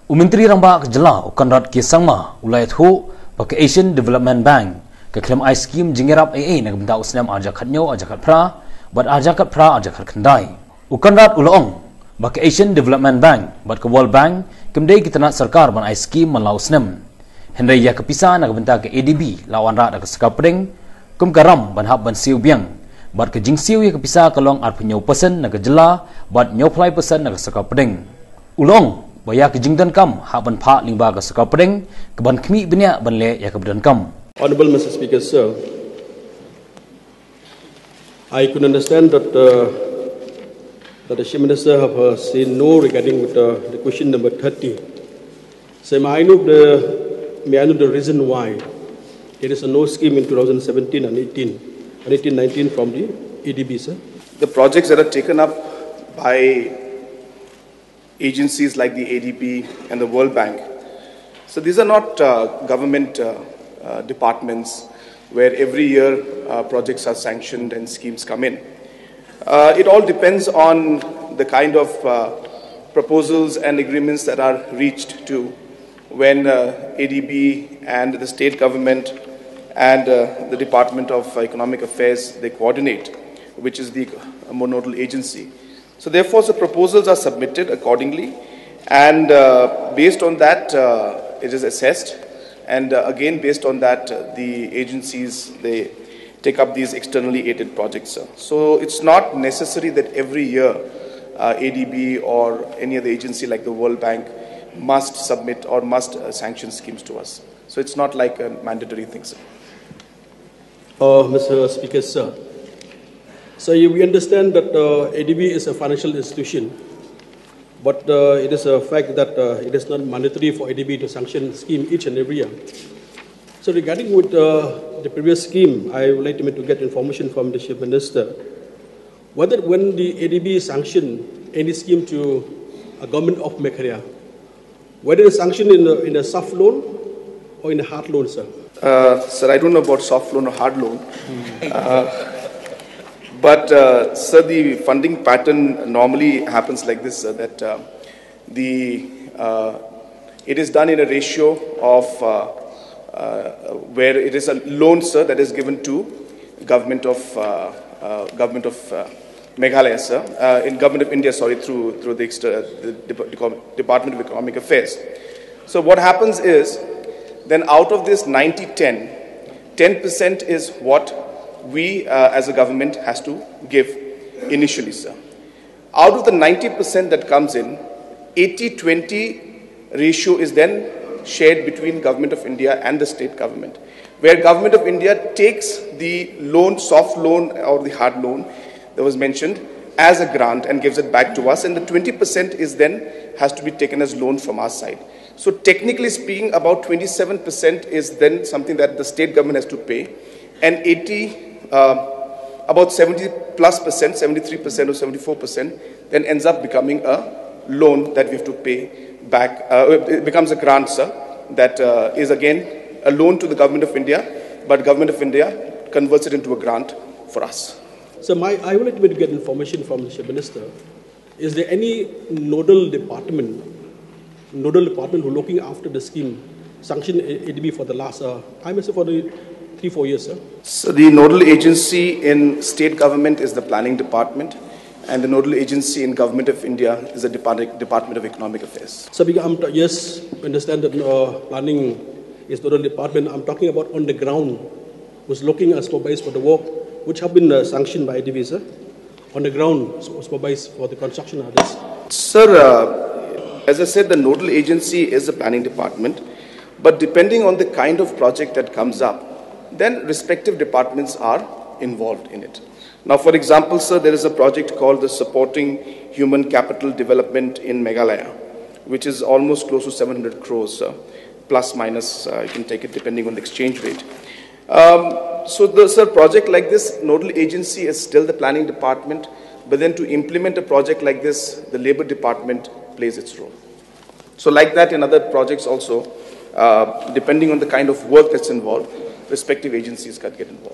Umentri ramba kejela ukanrat kisangma ulai thu pakai Asian Development Bank ke klaim ai skim jingerap AA nak benda usnam ajakat nyo ajakat pra bat ajakat pra ajakat kendai ukanrat ulong pakai Asian Development Bank bat ke World Bank kemdai kita nak sarkar ban ai skim man lausnam hendai ya kepisa nak benda ke ADB lawan rat ke sekapring kum karam ban hab ban siu biang bat ke jingsiu ya kepisa kalong ar punya person nak kejela bat nyoplai person nak sekapring ulong baya ke jingdan kam haban pha lingba ka sakapring ke ban khmi bnya ban le ya ke bdan kam. Honorable Mr. Speaker, sir, I could understand that the Chief Minister have said no regarding with, the question number 30. So may I know the reason why there is a no scheme in 2017 and 18-19 from the ADB, sir? The projects that are taken up by agencies like the ADB and the World Bank. So these are not government departments where every year projects are sanctioned and schemes come in. It all depends on the kind of proposals and agreements that are reached to when ADB and the state government and the Department of Economic Affairs, they coordinate, which is the nodal agency. So therefore, the proposals are submitted accordingly, and based on that, it is assessed, and again, based on that, the agencies, they take up these externally aided projects. So it's not necessary that every year ADB or any other agency like the World Bank must submit or must sanction schemes to us. So it's not like a mandatory thing, sir. Mr. Speaker, sir. So we understand that ADB is a financial institution, but it is a fact that it is not mandatory for ADB to sanction scheme each and every year. So regarding with the previous scheme, I would like to get information from the Chief Minister, whether when the ADB sanctioned any scheme to a government of Meghalaya, whether it's sanctioned in a soft loan or in a hard loan, sir? Sir, I don't know about soft loan or hard loan. But, sir, the funding pattern normally happens like this, sir, that it is done in a ratio of where it is a loan, sir, that is given to government of Meghalaya, sir, in government of India, sorry, through the Department of Economic Affairs. So what happens is, then out of this 90-10, 10% is what we as a government has to give initially, sir. Out of the 90% that comes in, 80-20 ratio is then shared between Government of India and the state government, where Government of India takes the loan, soft loan or the hard loan that was mentioned as a grant and gives it back to us, and the 20% is then has to be taken as loan from our side. So technically speaking, about 27% is then something that the state government has to pay, and about 70+%, 73% or 74%, then ends up becoming a loan that we have to pay back. It becomes a grant, sir, that is again a loan to the Government of India, but Government of India converts it into a grant for us. So I would like to get information from the Chief Minister. Is there any nodal department who looking after the scheme, sanctioned ADB for the last, I must say for the 3-4 years, sir? So the nodal agency in state government is the planning department, and the nodal agency in Government of India is the Department of Economic Affairs. So yes, understand that planning is nodal department. I'm talking about on the ground, who's looking at supervise for the work, which have been sanctioned by ADB, sir. On the ground, supervise for the construction of this. Sir, as I said, the nodal agency is the planning department, but depending on the kind of project that comes up, then respective departments are involved in it. Now, for example, sir, there is a project called the Supporting Human Capital Development in Meghalaya, which is almost close to 700 crores, plus minus, you can take it depending on the exchange rate. So the project like this, nodal agency is still the planning department, but then to implement a project like this, the labor department plays its role. So like that in other projects also, depending on the kind of work that's involved, respective agencies can get involved.